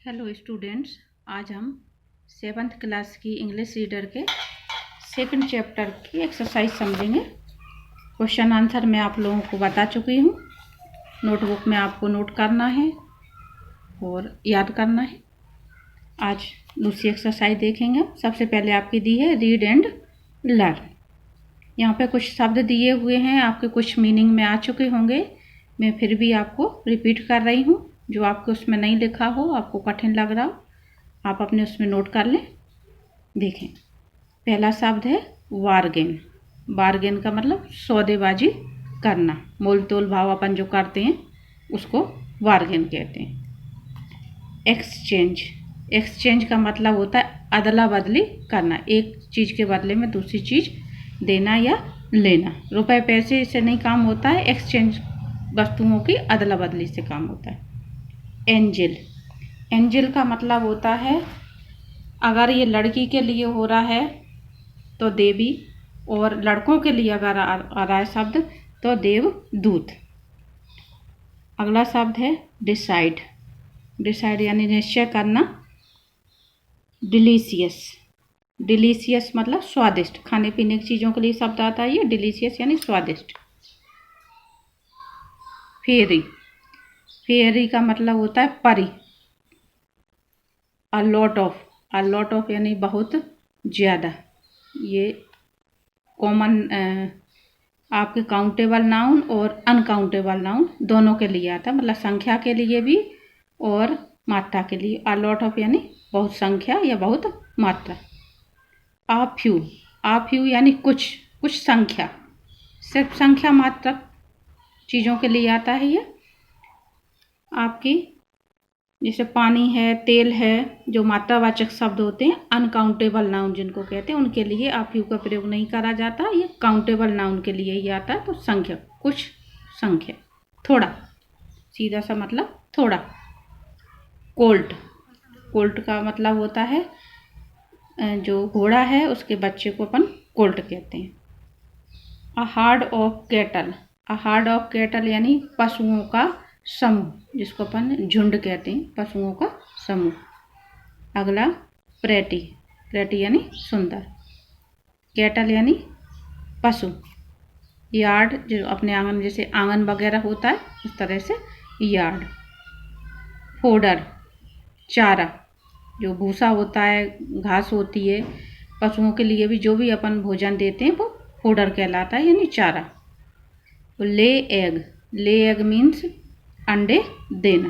Hello students, आज हम 7th class की इंग्लिश रीडर के सेकंड चैप्टर की एक्सरसाइज समझेंगे। क्वेश्चन आंसर मैं आप लोगों को बता चुकी हूँ। नोटबुक में आपको नोट करना है और याद करना है। आज दूसरी एक्सरसाइज देखेंगे। सबसे पहले आपकी दी है रीड एंड लर्न। यहाँ पे कुछ शब्द दिए हुए हैं, आपके कुछ मीनिंग में आ चुके होंगे। मैं फिर भी आपको रिपीट कर रही हूँ। जो आपको उसमें नहीं लिखा हो, आपको कठिन लग रहा हो, आप अपने उसमें नोट कर लें। देखें, पहला शब्द है बार्गेन। बार्गेन का मतलब सौदेबाजी करना, मोल तोल भाव अपन जो करते हैं उसको बार्गेन कहते हैं। एक्सचेंज। एक्सचेंज का मतलब होता है अदला बदली करना, एक चीज़ के बदले में दूसरी चीज़ देना या लेना। रुपए पैसे से नहीं काम होता है, एक्सचेंज वस्तुओं की अदला बदली से काम होता है। एंजल। एंजल का मतलब होता है, अगर ये लड़की के लिए हो रहा है तो देवी, और लड़कों के लिए अगर आ रहा है शब्द तो देवदूत। अगला शब्द है डिसाइड। डिसाइड यानी निश्चय करना। डिलीशियस। डिलीशियस मतलब स्वादिष्ट, खाने पीने की चीज़ों के लिए शब्द आता है ये डिलीशियस यानी स्वादिष्ट। फेरी। फेरी का मतलब होता है परी। A lot of. A lot of यानी बहुत ज़्यादा। ये कॉमन आपके काउंटेबल नाउन और अनकाउंटेबल नाउन दोनों के लिए आता है, मतलब संख्या के लिए भी और मात्रा के लिए। अ लॉट ऑफ यानी बहुत संख्या या बहुत मात्रा। आ फ्यू। आ फ्यू यानी कुछ कुछ संख्या, सिर्फ संख्या मात्रक चीज़ों के लिए आता है ये। आपकी जैसे पानी है, तेल है, जो मात्रावाचक शब्द होते हैं, अनकाउंटेबल नाउन जिनको कहते हैं, उनके लिए आप यू का प्रयोग नहीं करा जाता। ये काउंटेबल नाउन के लिए ही आता है। तो संख्या, कुछ संख्या, थोड़ा, सीधा सा मतलब थोड़ा। कोल्ट। कोल्ट का मतलब होता है जो घोड़ा है उसके बच्चे को अपन कोल्ट कहते हैं। A hard of cattle. A hard of cattle यानी पशुओं का समूह, जिसको अपन झुंड कहते हैं, पशुओं का समूह। अगला प्रेटी। प्रेटी यानी सुंदर। कैटल यानी पशु। यार्ड जो अपने आंगन, जैसे आंगन वगैरह होता है उस तरह से यार्ड। फोडर चारा, जो भूसा होता है, घास होती है पशुओं के लिए भी, जो भी अपन भोजन देते हैं वो फोडर कहलाता है यानी चारा। ले एग। ले एग मीन्स अंडे देना।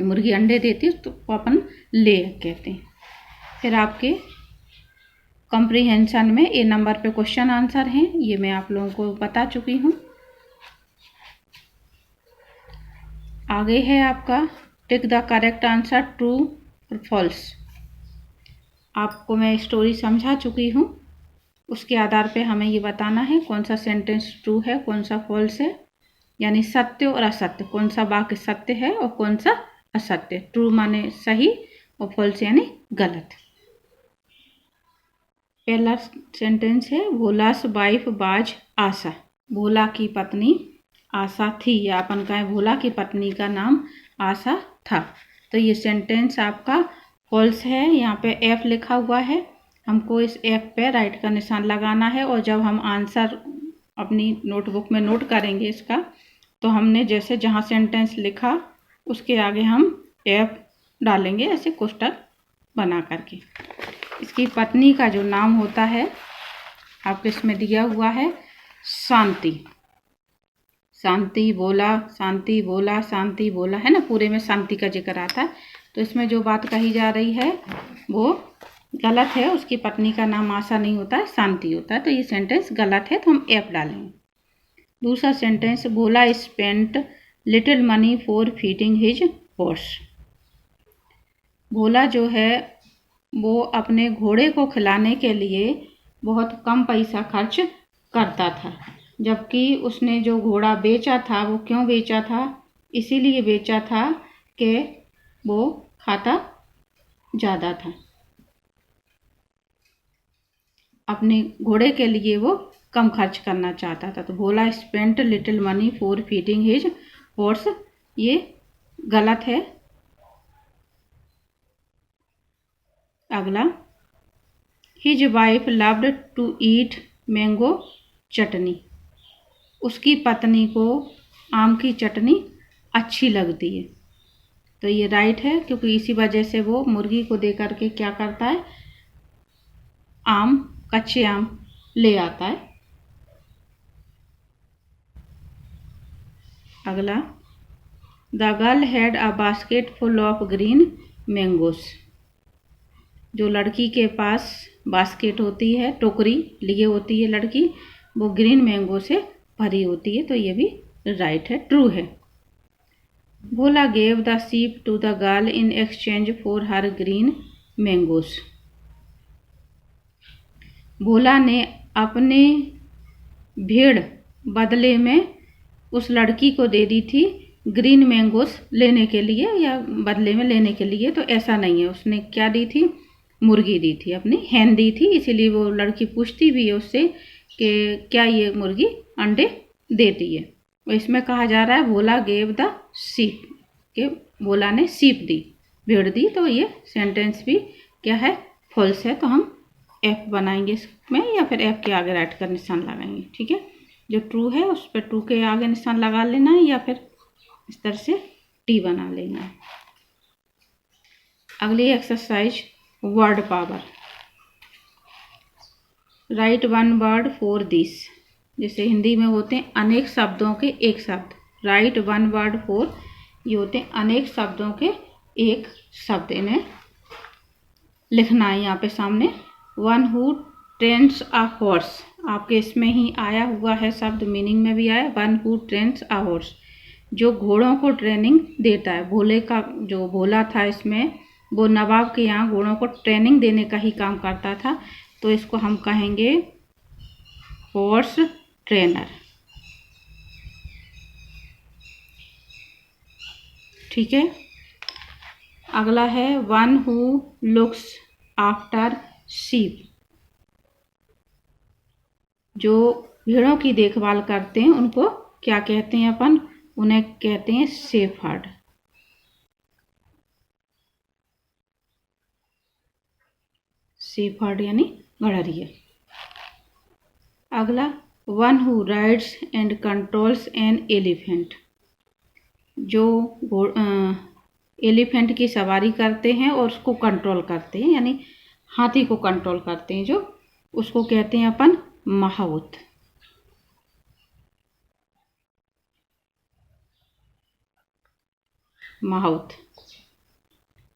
मुर्गी अंडे देती है तो अपन ले कहते हैं। फिर आपके कॉम्प्रिहेंशन में ए नंबर पे क्वेश्चन आंसर हैं, ये मैं आप लोगों को बता चुकी हूँ। आगे है आपका tick the correct answer, true और फॉल्स। आपको मैं स्टोरी समझा चुकी हूँ, उसके आधार पे हमें ये बताना है कौन सा सेंटेंस ट्रू है, कौन सा फॉल्स है, यानी सत्य और असत्य, कौन सा वाक्य सत्य है और कौन सा असत्य। ट्रू माने सही और फॉल्स यानी गलत। पहला सेंटेंस है भोलास वाइफ बाज आशा। भोला की पत्नी आशा थी, या अपन कहें भोला की पत्नी का नाम आशा था। तो ये सेंटेंस आपका फॉल्स है। यहाँ पे एफ लिखा हुआ है, हमको इस एफ पे राइट का निशान लगाना है, और जब हम आंसर अपनी नोटबुक में नोट करेंगे इसका, तो हमने जैसे जहाँ सेंटेंस लिखा उसके आगे हम एफ डालेंगे, ऐसे कोष्टक बना करके। इसकी पत्नी का जो नाम होता है आपको इसमें दिया हुआ है शांति। शांति बोला, शांति बोला, शांति बोला, है ना, पूरे में शांति का जिक्र आता है। तो इसमें जो बात कही जा रही है वो गलत है। उसकी पत्नी का नाम आशा नहीं होता है, शांति होता है। तो ये सेंटेंस गलत है, तो हम एफ डालेंगे। दूसरा sentence Bhola spent little money for feeding his horse. Bhola जो है वो अपने घोड़े को खिलाने के लिए बहुत कम पैसा खर्च करता था, जबकि उसने जो घोड़ा बेचा था वो क्यों बेचा था, इसीलिए बेचा था कि वो खाता ज़्यादा था। अपने घोड़े के लिए वो कम खर्च करना चाहता था। तो Bhola spent little money for feeding his horse, ये गलत है। अगला, his wife loved to eat mango chutney. उसकी पत्नी को आम की चटनी अच्छी लगती है। तो ये राइट है, क्योंकि इसी वजह से वो मुर्गी को दे करके क्या करता है, आम, कच्चे आम ले आता है। अगला, the girl had a basket full of green mangoes. जो लड़की के पास बास्केट होती है, टोकरी लिए होती है लड़की, वो ग्रीन मैंगो से भरी होती है। तो ये भी राइट है, ट्रू है। Bhola gave the sheep to the girl in exchange for her green mangoes. Bhola ने अपने भेड़ बदले में उस लड़की को दे दी थी ग्रीन मैंगोस लेने के लिए, या बदले में लेने के लिए। तो ऐसा नहीं है, उसने क्या दी थी, मुर्गी दी थी, अपनी हैन दी थी। इसीलिए वो लड़की पूछती भी है उससे कि क्या ये मुर्गी अंडे देती है। और इसमें कहा जा रहा है भोला गेव द शीप, के भोला ने शीप दी, भेड़ दी। तो ये सेंटेंस भी क्या है, फॉल्स है। तो हम एफ बनाएंगे इसमें, या फिर एफ के आगे राइट का निशान लगाएंगे। ठीक है, जो ट्रू है उस पर ट्रू के आगे निशान लगा लेना है, या फिर इस तरह से टी बना लेना है। अगली exercise, word power. Right one word for this. जैसे हिंदी में होते हैं अनेक शब्दों के एक शब्द, राइट वन वर्ड फॉर, ये होते हैं अनेक शब्दों के एक शब्द। इन्हें लिखना है यहाँ पे सामने। One who trains a horse, आपके इसमें ही आया हुआ है शब्द, मीनिंग में भी आया। One who trains a horse, जो घोड़ों को ट्रेनिंग देता है। भोले का जो भोला था इसमें, वो नवाब के यहाँ घोड़ों को ट्रेनिंग देने का ही काम करता था। तो इसको हम कहेंगे हॉर्स ट्रेनर। ठीक है, अगला है one who looks after sheep. जो भेड़ों की देखभाल करते हैं उनको क्या कहते हैं अपन, उन्हें कहते हैं शेफर्ड। शेफर्ड यानी गड़हरिया। अगला, one who rides and controls an elephant. जो एलिफेंट की सवारी करते हैं और उसको कंट्रोल करते हैं, यानी हाथी को कंट्रोल करते हैं, जो उसको कहते हैं अपन महाउत। माउथ।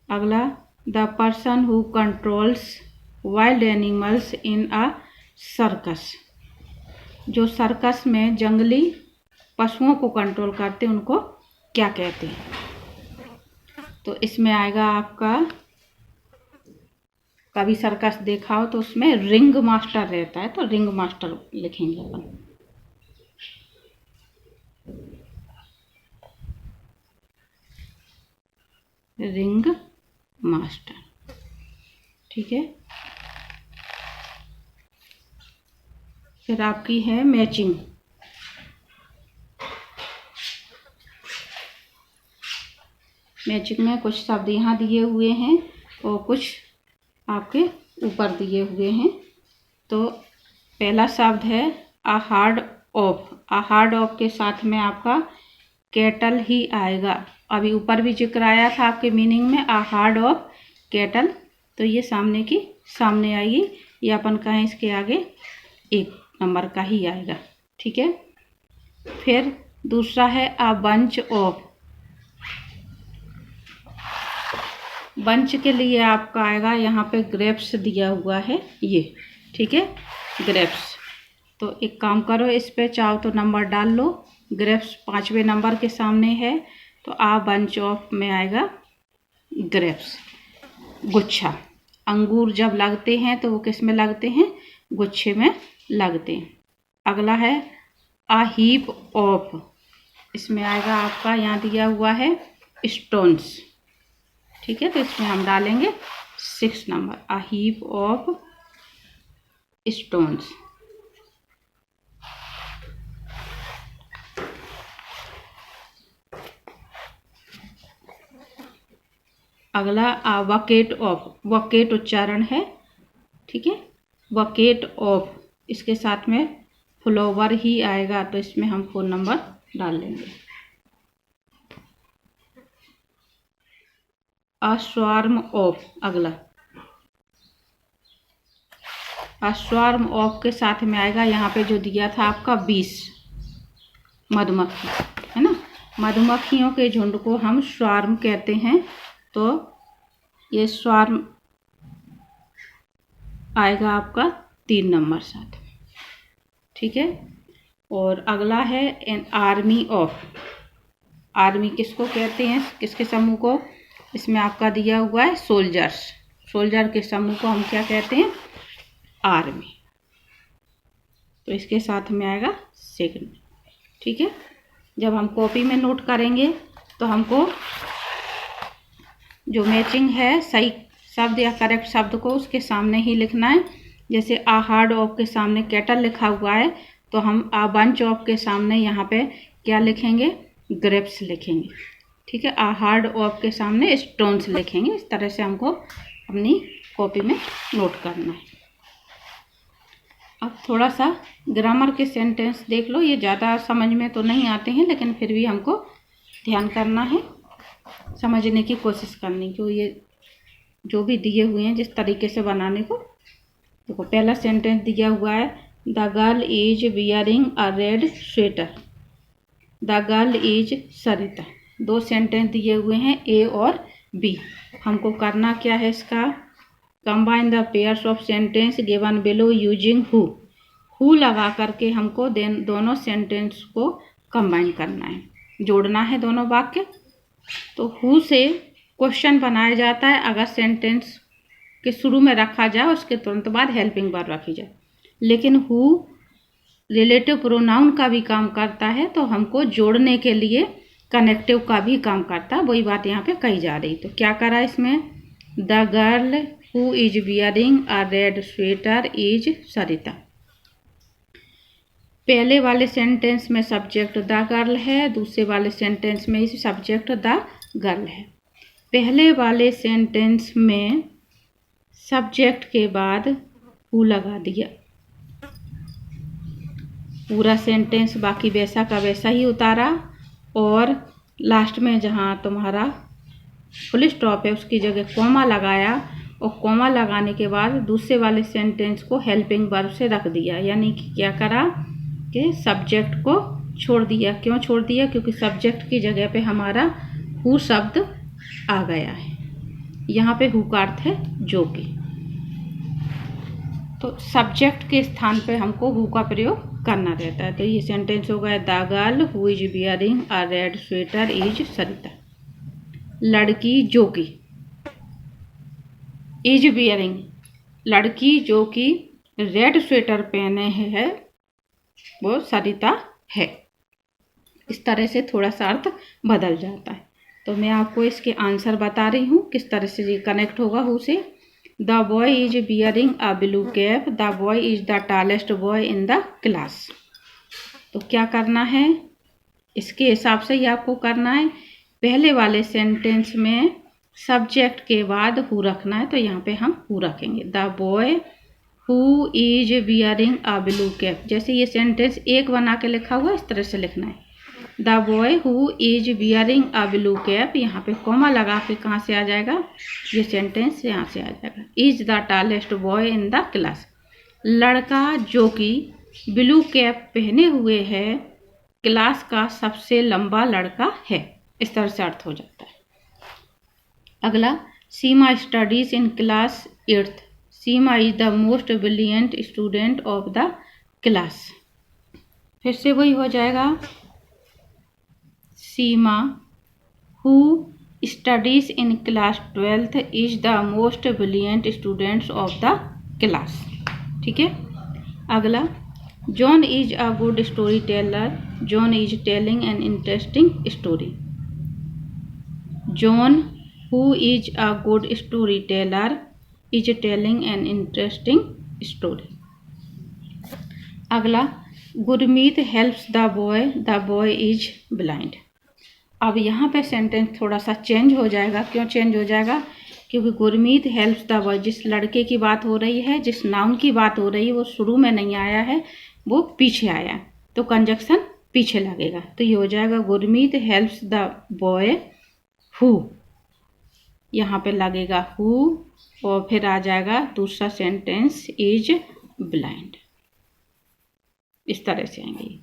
अगला, the person who controls wild animals in a circus. जो सर्कस में जंगली पशुओं को कंट्रोल करते हैं उनको क्या कहते हैं। तो इसमें आएगा आपका, कभी सर्कस देखा हो तो उसमें रिंग मास्टर रहता है, तो रिंग मास्टर लिखेंगे अपन। Ring master. ठीक है, फिर आपकी है मैचिंग। मैचिंग में कुछ शब्द यहाँ दिए हुए हैं और कुछ आपके ऊपर दिए हुए हैं। तो पहला शब्द है a hard of. A hard of के साथ में आपका कैटल ही आएगा। अभी ऊपर भी जिक्र आया था आपके मीनिंग में, अ हार्ड ऑफ कैटल। तो ये सामने की सामने आएगी, ये अपन कहें इसके आगे 1 नंबर का ही आएगा। ठीक है, फिर दूसरा है अ बंच ऑफ। बंच के लिए आपका आएगा, यहाँ पे ग्रेप्स दिया हुआ है ये। ठीक है, ग्रेप्स। तो एक काम करो, इस पे चाहो तो नंबर डाल लो। ग्रेप्स 5वें नंबर के सामने है, तो आ बंच ऑफ में आएगा ग्रेप्स, गुच्छा। अंगूर जब लगते हैं तो वो किस में लगते हैं, गुच्छे में लगते हैं। अगला है अ हीप ऑफ। इसमें आएगा आपका, यहाँ दिया हुआ है स्टोन्स। ठीक है, तो इसमें हम डालेंगे 6 number, a heap of stones. अगला वकेट ऑफ, वकेट उच्चारण है, ठीक है। वकेट ऑफ, इसके साथ में फ्लावर ही आएगा, तो इसमें हम फ़ोन नंबर डाल लेंगे। अ स्वार्म ऑफ, अगला अ स्वार्म ऑफ के साथ में आएगा, यहाँ पे जो दिया था आपका 20 मधुमक्खी, है ना। मधुमक्खियों के झुंड को हम स्वार्म कहते हैं, तो ये स्वार्म आएगा आपका 3 नंबर साथ में, ठीक है। और अगला है एन आर्मी ऑफ। आर्मी किसको कहते हैं, किसके समूह को, इसमें आपका दिया हुआ है सोल्जर्स, सोल्जर के समूह को हम क्या कहते हैं, आर्मी। तो इसके साथ में आएगा सेकंड, ठीक है। जब हम कॉपी में नोट करेंगे तो हमको जो मैचिंग है सही शब्द या करेक्ट शब्द को उसके सामने ही लिखना है। जैसे आ हार्ड ऑफ के सामने कैटल लिखा हुआ है, तो हम आ बंच ऑफ के सामने यहाँ पे क्या लिखेंगे, ग्रेप्स लिखेंगे, ठीक है। आ हार्ड ऑफ के सामने स्टोन्स लिखेंगे। इस तरह से हमको अपनी कॉपी में नोट करना है। अब थोड़ा सा ग्रामर के सेंटेंस देख लो, ये ज़्यादा समझ में तो नहीं आते हैं, लेकिन फिर भी हमको ध्यान करना है, समझने की कोशिश करनी, क्योंकि ये जो भी दिए हुए हैं जिस तरीके से बनाने को। देखो पहला सेंटेंस दिया हुआ है, the girl is wearing a red sweater, the girl is Sarita. 2 sentence दिए हुए हैं ए और बी। हमको करना क्या है इसका, combine the pairs of sentence given below using who लगा करके हमको दोनों सेंटेंस को कंबाइन करना है, जोड़ना है दोनों वाक्य। तो हु से क्वेश्चन बनाया जाता है अगर सेंटेंस के शुरू में रखा जाए, उसके तुरंत बाद हेल्पिंग वर्ब रखी जाए। लेकिन हु रिलेटिव प्रोनाउन का भी काम करता है, तो हमको जोड़ने के लिए कनेक्टिव का भी काम करता है। वही बात यहाँ पे कही जा रही। तो क्या करा इसमें, the girl who is wearing a red sweater is Sarita. पहले वाले सेंटेंस में सब्जेक्ट द गर्ल है, दूसरे वाले सेंटेंस में इस सब्जेक्ट द गर्ल है। पहले वाले सेंटेंस में सब्जेक्ट के बाद हु लगा दिया, पूरा सेंटेंस बाकी वैसा का वैसा ही उतारा, और लास्ट में जहाँ तुम्हारा फुल स्टॉप है उसकी जगह कॉमा लगाया, और कॉमा लगाने के बाद दूसरे वाले सेंटेंस को हेल्पिंग वर्ब से रख दिया। यानी कि क्या करा कि सब्जेक्ट को छोड़ दिया। क्यों छोड़ दिया, क्योंकि सब्जेक्ट की जगह पे हमारा हु शब्द आ गया है। यहाँ पे हु का अर्थ है जो कि, तो सब्जेक्ट के स्थान पे हमको हु का प्रयोग करना रहता है। तो ये सेंटेंस हो गया, the girl who is wearing a red sweater is Sarita. लड़की जो कि, इज वियरिंग, लड़की जो कि रेड स्वेटर पहने है वो सरिता है। इस तरह से थोड़ा सा अर्थ बदल जाता है। तो मैं आपको इसके आंसर बता रही हूँ किस तरह से ये कनेक्ट होगा हु से। The boy is wearing a blue cap, the boy is the tallest boy in the class. तो क्या करना है, इसके हिसाब से ही आपको करना है। पहले वाले सेंटेंस में सब्जेक्ट के बाद हु रखना है, तो यहाँ पे हम हु रखेंगे। The boy who is wearing a blue cap, जैसे ये सेंटेंस एक बना के लिखा हुआ इस तरह से लिखना है। The boy who is wearing a blue cap, यहाँ पे कॉमा लगा के कहाँ से आ जाएगा, ये सेंटेंस यहाँ से आ जाएगा। Is the tallest boy in the class, लड़का जो कि ब्लू कैप पहने हुए है क्लास का सबसे लंबा लड़का है। इस तरह से अर्थ हो जाता है। अगला, Seema studies in class 8th, Seema is the most brilliant student of the class. फिर से वही हो जाएगा, Seema who studies in class 12th is the most brilliant students of the class. ठीक है। अगला, John is a good story teller, John is telling an interesting story. John who is a good story teller is telling an interesting story. अगला, Gurmeet helps the boy is blind. अब यहाँ पे sentence थोड़ा सा change हो जाएगा। क्यों change हो जाएगा? क्योंकि गुरमीत हेल्प्स द बॉय, जिस लड़के की बात हो रही है, जिस नाउन की बात हो रही है, वो शुरू में नहीं आया है, वो पीछे आया, तो कंजक्शन पीछे लगेगा। तो ये हो जाएगा Gurmeet helps the boy who, यहाँ पे लगेगा हु, और फिर आ जाएगा दूसरा सेंटेंस इज ब्लाइंड। इस तरह से आएंगे।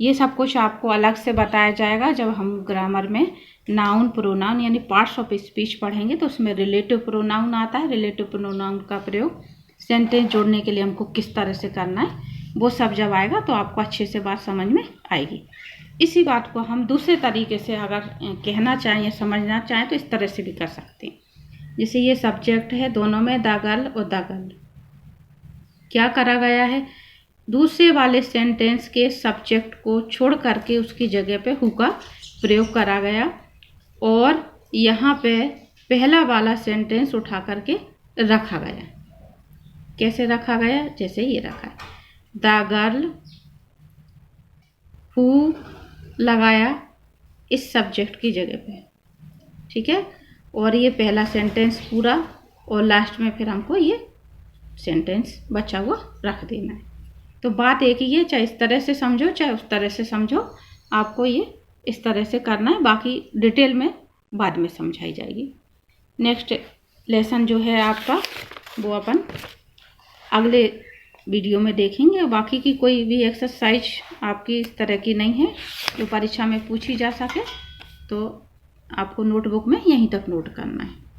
ये सब कुछ आपको अलग से बताया जाएगा जब हम ग्रामर में नाउन प्रोनाउन यानी पार्ट्स ऑफ स्पीच पढ़ेंगे, तो उसमें रिलेटिव प्रोनाउन आता है। रिलेटिव प्रोनाउन का प्रयोग सेंटेंस जोड़ने के लिए हमको किस तरह से करना है, वो सब जब आएगा तो आपको अच्छे से बात समझ में आएगी। इसी बात को हम दूसरे तरीके से अगर कहना चाहें या समझना चाहें तो इस तरह से भी कर सकते हैं। जैसे ये सब्जेक्ट है, दोनों में द गर्ल और द गर्ल, क्या करा गया है, दूसरे वाले सेंटेंस के सब्जेक्ट को छोड़ करके उसकी जगह पे हु का प्रयोग करा गया, और यहाँ पे पहला वाला सेंटेंस उठा करके रखा गया। कैसे रखा गया? जैसे ये रखा है, द गर्ल हु लगाया इस सब्जेक्ट की जगह पे, ठीक है, और ये पहला सेंटेंस पूरा, और लास्ट में फिर हमको ये सेंटेंस बचा हुआ रख देना है। तो बात एक ही है, चाहे इस तरह से समझो चाहे उस तरह से समझो, आपको ये इस तरह से करना है। बाकी डिटेल में बाद में समझाई जाएगी। नेक्स्ट लेसन जो है आपका, वो अपन अगले वीडियो में देखेंगे। और बाकी की कोई भी एक्सरसाइज आपकी इस तरह की नहीं है जो परीक्षा में पूछी जा सके, तो आपको नोटबुक में यहीं तक नोट करना है।